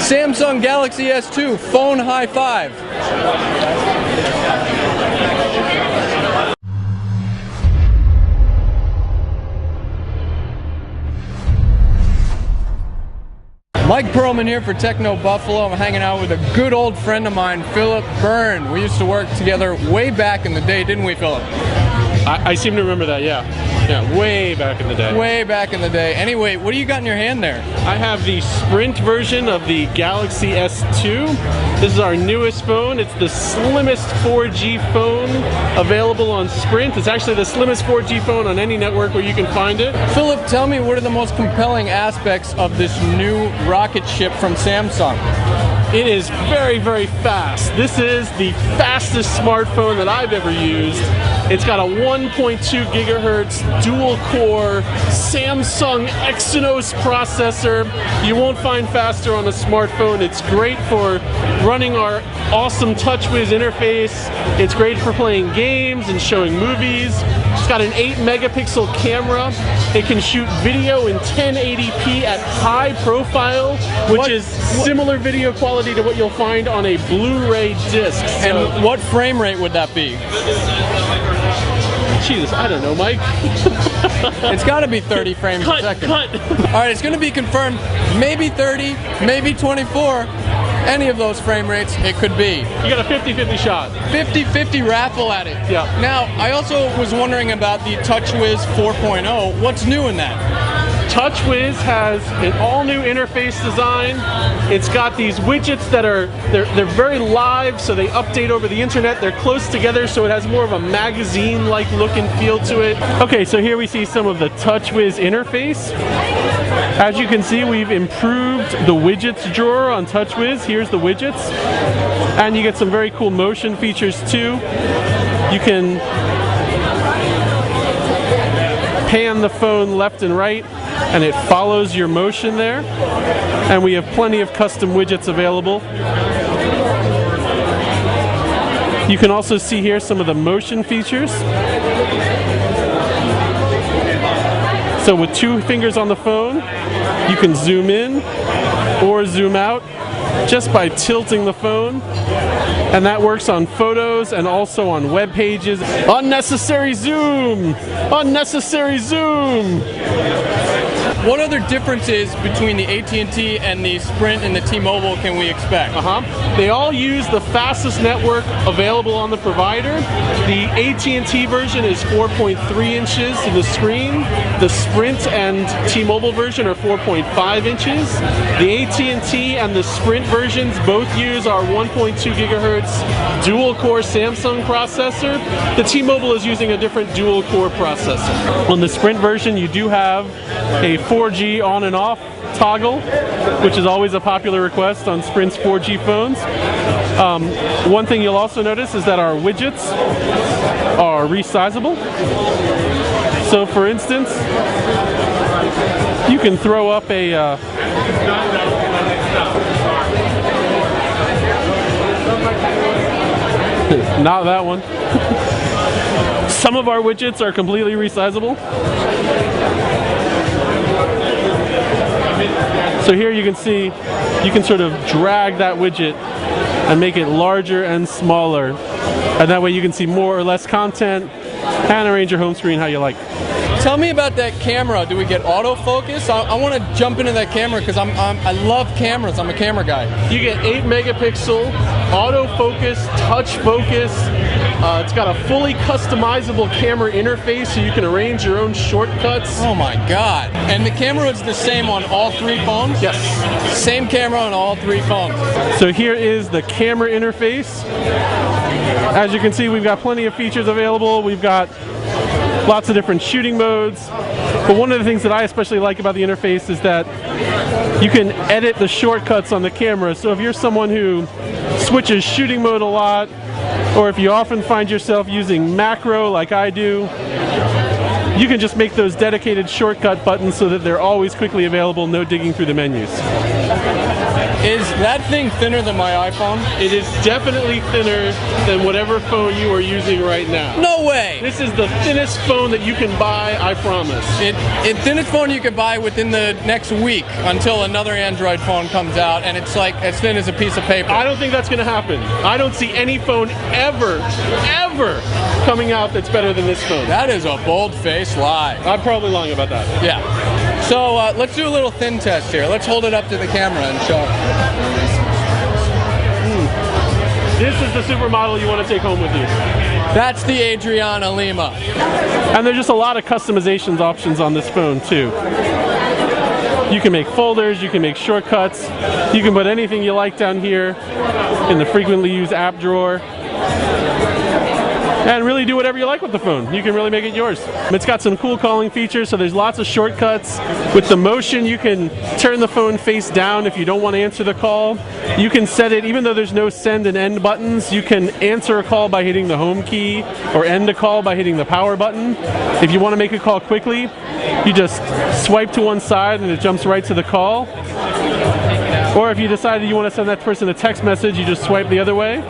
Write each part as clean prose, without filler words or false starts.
Samsung Galaxy S2 phone high five. Mike Perlman here for Techno Buffalo. I'm hanging out with a good old friend of mine, Philip Byrne. We used to work together way back in the day, didn't we, Philip? I seem to remember that, yeah. Yeah, way back in the day. Way back in the day. Anyway, what do you got in your hand there? I have the Sprint version of the Galaxy S2. This is our newest phone. It's the slimmest 4G phone available on Sprint. It's actually the slimmest 4G phone on any network where you can find it. Philip, tell me, what are the most compelling aspects of this new rocket ship from Samsung? It is very, very fast. This is the fastest smartphone that I've ever used. It's got a 1.2 gigahertz dual-core Samsung Exynos processor. You won't find faster on a smartphone. It's great for running our awesome TouchWiz interface. It's great for playing games and showing movies. It's got an 8-megapixel camera. It can shoot video in 1080p at high profile, which is similar video quality to what you'll find on a Blu-ray disc. And what frame rate would that be? Jesus, I don't know, Mike. It's got to be 30 frames a second. Cut. All right, it's going to be confirmed. Maybe 30, maybe 24. Any of those frame rates, it could be. You got a 50-50 shot. 50-50 raffle at it. Yeah. Now, I also was wondering about the TouchWiz 4.0. What's new in that? TouchWiz has an all-new interface design. It's got these widgets that are they're very live, so they update over the internet. They're close together, so it has more of a magazine-like look and feel to it. Okay, so here we see some of the TouchWiz interface. As you can see, we've improved the widgets drawer on TouchWiz. Here's the widgets, and you get some very cool motion features too. You can pan the phone left and right, and it follows your motion there. And we have plenty of custom widgets available. You can also see here some of the motion features. So with 2 fingers on the phone, you can zoom in or zoom out just by tilting the phone. And that works on photos and also on web pages. Unnecessary zoom! Unnecessary zoom! What other differences between the AT&T and the Sprint and the T-Mobile can we expect? They all use the fastest network available on the provider. The AT&T version is 4.3 inches to the screen. The Sprint and T-Mobile version are 4.5 inches. The AT&T and the Sprint versions both use our 1.2 gigahertz dual-core Samsung processor. The T-Mobile is using a different dual-core processor. On the Sprint version, you do have a 4G on and off toggle, which is always a popular request on Sprint's 4G phones. One thing you'll also notice is that our widgets are resizable. So for instance, you can throw up a not that one. Some of our widgets are completely resizable. So here you can see, you can sort of drag that widget and make it larger and smaller. And that way you can see more or less content and arrange your home screen how you like. Tell me about that camera. Do we get autofocus? I want to jump into that camera because I love cameras. I'm a camera guy. You get 8 megapixel autofocus, touch focus. It's got a fully customizable camera interface so you can arrange your own shortcuts. Oh my God. And the camera is the same on all 3 phones? Yes. Same camera on all 3 phones. So here is the camera interface. As you can see, we've got plenty of features available. We've got lots of different shooting modes. But one of the things that I especially like about the interface is that you can edit the shortcuts on the camera. So if you're someone who switches shooting mode a lot, or if you often find yourself using macro like I do, you can just make those dedicated shortcut buttons so that they're always quickly available, no digging through the menus. Is that thing thinner than my iPhone? It is definitely thinner than whatever phone you are using right now. No way! This is the thinnest phone that you can buy, I promise. It thinnest phone you could buy within the next week until another Android phone comes out, and it's like as thin as a piece of paper. I don't think that's going to happen. I don't see any phone ever coming out that's better than this phone. That is a bold-faced lie. I'm probably lying about that. Yeah. So let's do a little thin test here. Let's hold it up to the camera and show. This is the supermodel you want to take home with you. That's the Adriana Lima. And there's just a lot of customizations options on this phone too. You can make folders, you can make shortcuts, you can put anything you like down here in the frequently used app drawer. And really do whatever you like with the phone. You can really make it yours. It's got some cool calling features, so there's lots of shortcuts. With the motion, you can turn the phone face down if you don't want to answer the call. You can set it, even though there's no send and end buttons, you can answer a call by hitting the home key or end a call by hitting the power button. If you want to make a call quickly, you just swipe to one side and it jumps right to the call. Or if you decided you want to send that person a text message, you just swipe the other way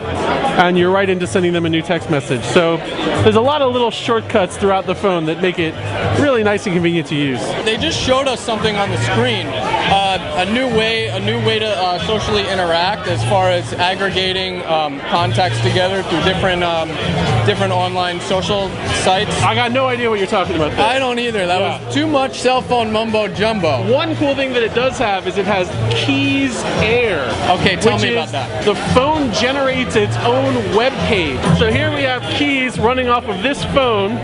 and you're right into sending them a new text message. So there's a lot of little shortcuts throughout the phone that make it really nice and convenient to use. They just showed us something on the screen, a new way to socially interact as far as aggregating contacts together through different online social sites. I got no idea what you're talking about there. I don't either. That was too much cell phone mumbo jumbo. One cool thing that it does have is it has Keys Air. Okay, tell me about that. The phone generates its own web page. So here we have Keys running off of this phone.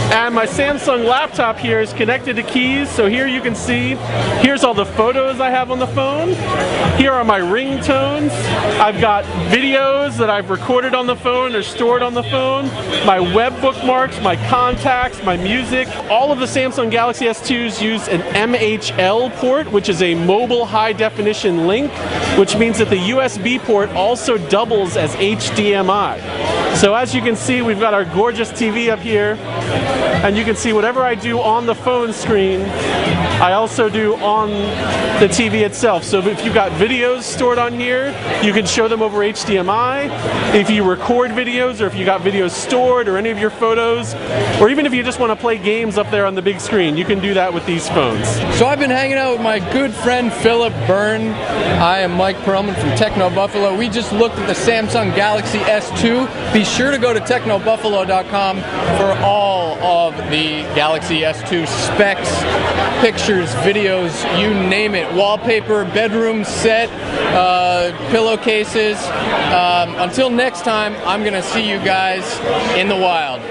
And my Samsung laptop here is connected to Keys, so here you can see, here's all the photos I have on the phone. Here are my ringtones. I've got videos that I've recorded on the phone or stored on the phone, my web bookmarks, my contacts, my music. All of the Samsung Galaxy S2s use an MHL port, which is a mobile high definition link, which means that the USB port also doubles as HDMI. So as you can see, we've got our gorgeous TV up here. And you can see whatever I do on the phone screen, I also do on the TV itself. So if you've got videos stored on here, you can show them over HDMI. If you record videos, or if you got videos stored, or any of your photos, or even if you just want to play games up there on the big screen, you can do that with these phones. So I've been hanging out with my good friend Philip Byrne. I am Mike Perlman from Techno Buffalo. We just looked at the Samsung Galaxy S2. Be sure to go to technobuffalo.com for all of the Galaxy S2 specs, pictures, videos, you name it. Wallpaper, bedroom set, pillowcases. Until next time, I'm going to see you guys in the wild.